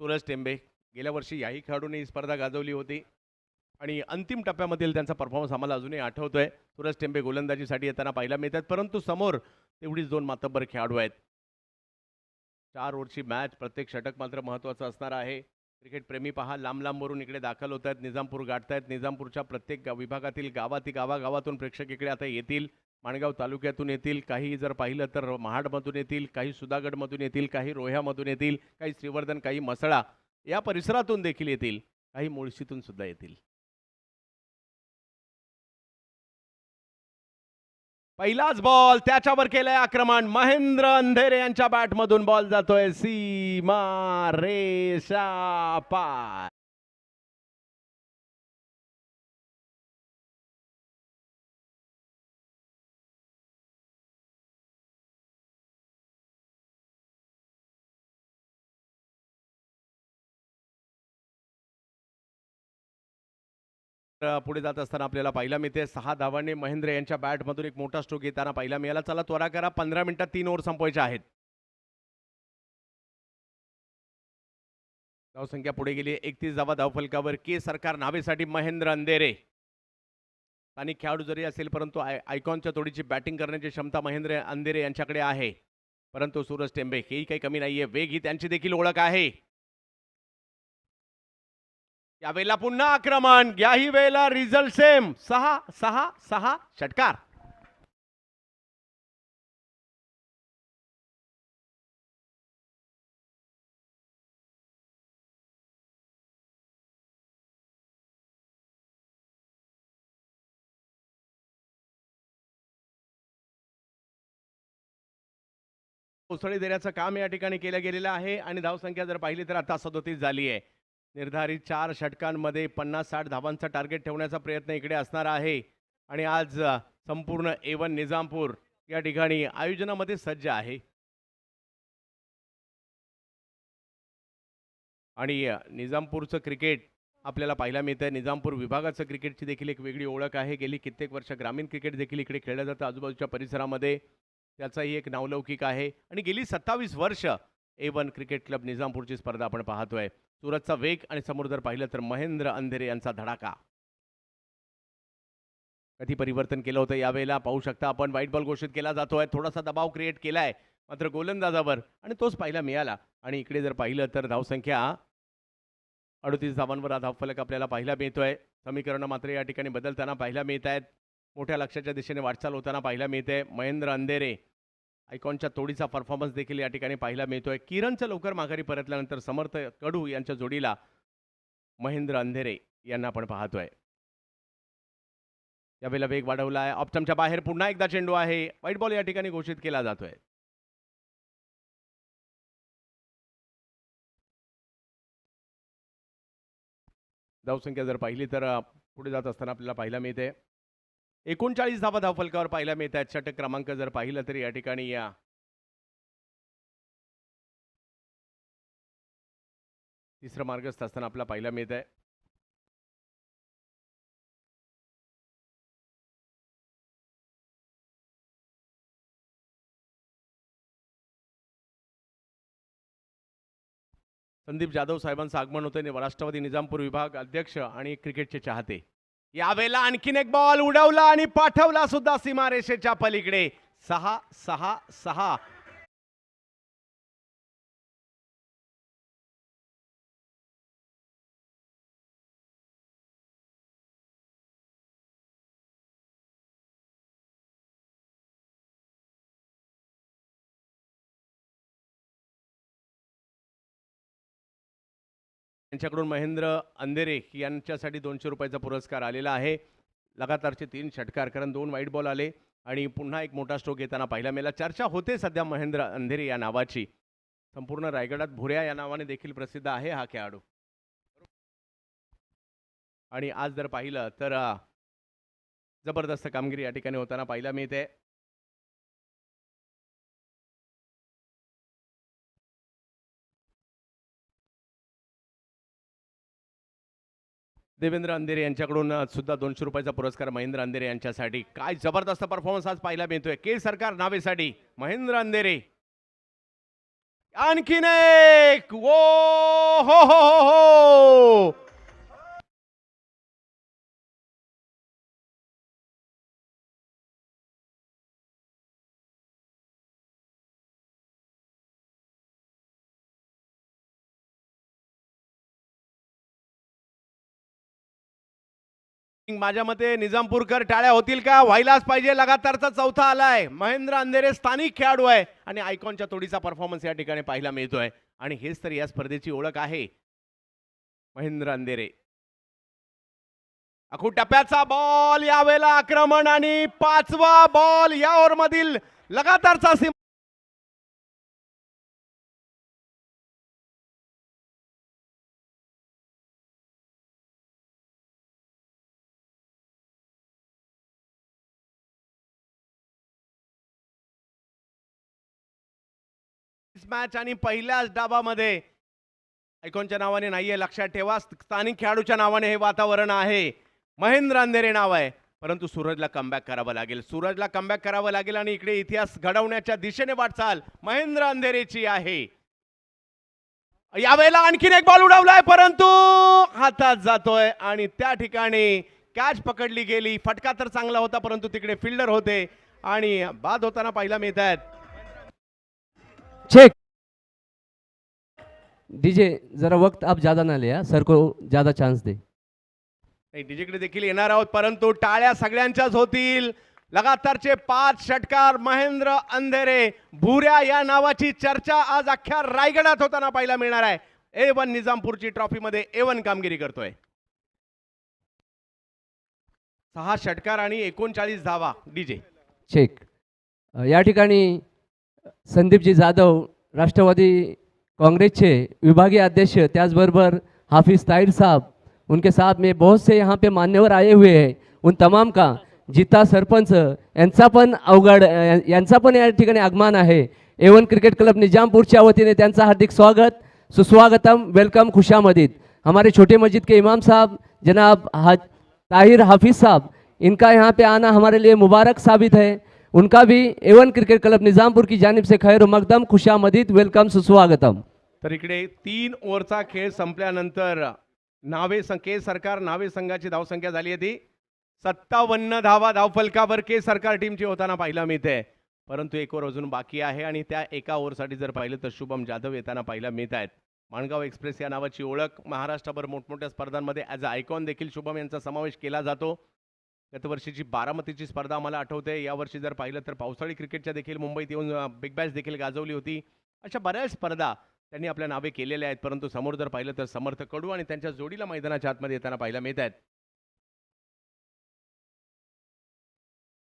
सूरज टेंबे गेल्या वर्षी याही खेळाडूंनी ही स्पर्धा गाजवली होती आणि अंतिम टप्प्यामधील त्यांचा परफॉर्मन्स आम्हाला अजूनही आठवतोय. सूरज टेंबे गोलंदाजीसाठी येताना पाहायला मिळतात, परंतु समोर तेवढीच दोन मातब्बर खेळाडू आहेत. 4 ओव्हरची मॅच, प्रत्येक षटक मात्र महत्त्वाचं असणार आहे. क्रिकेट प्रेमी पहा लांब लांबवरून इकडे दाखल होत आहेत, निजामपूर गाठतायत. निजामपूरच्या प्रत्येक विभागातील गावागावातून प्रेक्षक इकडे आता येतील. माणगाव तालुक्यातून येतील, काही जर पाहिलं तर महाडमधून येतील, काही सुधागडमधून येतील, काही रोह्यामधून येतील, काही श्रीवर्धन, काही मसळा या परिसरातून देखील येतील, काही मुळशीतून सुद्धा येतील. पहिलाच बॉल त्याच्यावर केलंय आक्रमण. महेंद्र अंधेरे यांच्या बॅटमधून बॉल जातोय सीमा रेषा पार. पुढे जात असताना आपल्याला पाहायला मिळते 6 धावांनी महेंद्र यांच्या बॅटमधून एक मोठा स्ट्रोक येताना पाहायला मिळाला. चला त्वरा करा, 15 मिनिटात 3 ओव्हर संपवायच्या आहेत. धावसंख्या पुढे गेली 31 धावा धावफलकावर. के सरकार नावेसाठी महेंद्र अंधेरे. स्थानिक खेळाडू जरी असेल परंतु आयकॉनच्या तोडीची बॅटिंग करण्याची क्षमता महेंद्र अंधेरे यांच्याकडे आहे. परंतु सूरज टेंबे हेही काही कमी नाहीये, वेग ही त्यांची देखील ओळख आहे. यावेळेला पुन्हा आक्रमण, याही वेळेला रिझल्ट सेम, 6-6-6 षटकार. उसळी देण्याचं काम या ठिकाणी केलं गेलेलं आहे आणि धावसंख्या जर पाहिली तर आता 37 झाली आहे. निर्धारित 4 षटकांमध्ये 50-60 धावांचा टार्गेट ठेवण्याचा प्रयत्न इकडे असणार आहे आणि आज संपूर्ण A1 निजामपूर या ठिकाणी आयोजनामध्ये सज्ज आहे. आणि निजामपूरचं क्रिकेट आपल्याला पाहायला मिळतंय. निजामपूर विभागाचं क्रिकेटची देखील एक वेगळी ओळख आहे. गेली कित्येक वर्ष ग्रामीण क्रिकेट देखील इकडे खेळलं जातं आजूबाजूच्या परिसरामध्ये, त्याचाही एक नावलौकिक आहे. आणि गेली 27 वर्ष A1 क्रिकेट क्लब निजामपूरची स्पर्धा आपण पाहतोय. सूरजचा वेग आणि समोर जर पाहिलं तर महेंद्र अंधेरे यांचा धडाका. कधी परिवर्तन केलं होतं यावेळेला पाहू शकता आपण. व्हाईट बॉल घोषित केला जातोय, थोडासा दबाव क्रिएट केलाय मात्र गोलंदाजावर आणि तोच पाहायला मिळाला. आणि इकडे जर पाहिलं तर धावसंख्या 38 धावांवर धावफलक आपल्याला पाहायला मिळतोय. समीकरण मात्र या ठिकाणी बदलताना पाहायला मिळत आहेत. मोठ्या लक्ष्याच्या दिशेने वाटचाल होताना पाहायला मिळते. महेंद्र अंधेरे आयकॉनच्या तोडीचा परफॉर्मन्स देखील या ठिकाणी पाहायला मिळतोय. किरणचं लवकर माघारी परतल्यानंतर समर्थ कडू यांच्या जोडीला महेंद्र अंधेरे यांना आपण पाहतोय. यावेळेला वेग वाढवला आहे. ऑप्टमच्या बाहेर पुन्हा एकदा चेंडू आहे. व्हाईट बॉल या ठिकाणी घोषित केला जातोय. धावसंख्या जर पाहिली तर पुढे जात असताना आपल्याला पाहायला मिळते 39 धावा धावफलकावर पाहायला मिळत आहेत. षटक क्रमांक जर पाहिलं तरी या ठिकाणी या तिसरं मार्गस्थ असताना आपल्याला पाहायला मिळत आहे. संदीप जाधव साहेबांचं आगमन होतं. राष्ट्रवादी निजामपूर विभाग अध्यक्ष आणि क्रिकेटचे चाहते. यावेळेला आणखीन एक बॉल उडवला आणि पाठवला सुद्धा सीमारेषेच्या पलीकडे. 6-6-6. त्यांच्याकडून महेंद्र अंधेरे यांच्यासाठी 200 रुपयाचा पुरस्कार आलेला आहे. लगातारचे 3 षटकार, कारण 2 व्हाईट बॉल आले आणि पुन्हा एक मोठा स्ट्रोक येताना पाहायला मिळाला. चर्चा होते सध्या महेंद्र अंधेरे या नावाची. संपूर्ण रायगडात भुऱ्या या नावाने देखील प्रसिद्ध आहे हा खेळाडू. आणि आज जर पाहिलं तर जबरदस्त कामगिरी या ठिकाणी होताना पाहायला मिळते. देवेंद्र अंधेरे यांच्याकडून सुद्धा 200 रुपयाचा पुरस्कार महेंद्र अंधेरे यांच्यासाठी. काय जबरदस्त परफॉर्मन्स आज पाहायला मिळतोय. के सरकार नावेसाठी महेंद्र अंधेरे. आणखीन एक ओ हो. माझ्या मते निजामपूरकर टाळ्या होतील का? व्हायलाच पाहिजे. लगातारचा चौथा आलाय. महेंद्र अंधेरे स्थानिक खेळाडू आहे आणि आयकॉनच्या तोडीचा परफॉर्मन्स या ठिकाणी पाहायला मिळतोय आणि हेच तर या स्पर्धेची ओळख आहे. महेंद्र अंधेरे अखू टप्प्याचा बॉल यावेळेला आक्रमण आणि पाचवा बॉल या ओव्हर मधील लगातारचा मॅच आणि पहिल्याच डाबामध्ये आयकॉनच्या नावाने नाहीये, लक्षात ठेवा. स्थानिक खेळाडूच्या नावाने हे वातावरण आहे. महेंद्र अंधेरे नाव आहे, परंतु सूरजला कमबॅक करावं लागेल. सूरजला कमबॅक करावं लागेल आणि इकडे इतिहास घडवण्याच्या दिशेने वाटचाल महेंद्र अंधेरेची आहे. यावेळेला आणखीन एक बॉल उडवलाय, परंतु हातात जातोय आणि त्या ठिकाणी कॅच पकडली गेली. फटका तर चांगला होता, परंतु तिकडे फिल्डर होते आणि बाद होताना पाहायला मिळत आहेत. चेक डीजे, जरा वक्त आप ज्यादा ना लिया, सर को ज्यादा चांस दे. नाही, डीजेकडे देखील येणार आहोत, परंतु टाळ्या सगळ्यांच्याच होतील. लगातारचे 5 षटकार महेंद्र अंधेरे. भुऱ्या या नावाची चर्चा आज अख्ख्या रायगडात होताना पाहायला मिळणार आहे. A1 निजामपूरची ट्रॉफीमध्ये A1 कामगिरी करतोय. 6 षटकार आणि 39 धावा. DJ check. या ठिकाणी संदीपजी जाधव, राष्ट्रवादी कांग्रेसचे विभागीय अध्यक्ष, त्याचबरोबर हाफिज ताहिर साहब, उनके साथ में बहुत से यहाँ पे मान्यवर आए हुए हैं. उन तमाम का जिता सरपंच यांचा पण अवघड यांचा पण या ठिकाणी आगमन आहे. A1 क्रिकेट क्लब निजामपूरच्या वतीने त्यांचा हार्दिक स्वागत, सुस्वागतम, वेलकम, खुशामदीद. हमारे छोटे मस्जिद के इमाम साहब जनाब ताहिर हाफिज साहब, इनका यहाँ पे आना हमारे लिए मुबारक साबित है. उनका भी A1 क्रिकेट क्लब निजामपुर की जानिब से खैर मकदम, खुशामदीद, वेलकम, सुस्वागतम. तर इकडे 3 ओव्हरचा खेळ संपल्यानंतर के सरकार नावे संघाची धावसंख्या झाली आहे ती 57 धावा धावफलकावर के सरकार टीमची होताना पाहायला मिळते. परंतु एक ओव्हर अजून बाकी आहे आणि त्या एका ओव्हरसाठी जर पाहिलं तर शुभम जाधव येताना पाहायला मिळत आहेत. माणगाव एक्सप्रेस या नावाची ओळख, महाराष्ट्रभर मोठमोठ्या स्पर्धांमध्ये ॲज अ आयकॉन देखील शुभम यांचा समावेश केला जातो. गतवर्षीची बारामतीची स्पर्धा आम्हाला आठवते. यावर्षी जर पाहिलं तर पावसाळी क्रिकेटच्या देखील मुंबईत येऊन बिग बॅश देखील गाजवली होती. अशा बऱ्याच स्पर्धा त्यांनी आपल्या नावे केलेल्या आहेत. परंतु समोर जर पाहिलं तर समर्थ कडू आणि त्यांच्या जोडीला मैदानाच्या आतमध्ये येताना पाहायला मिळत आहेत.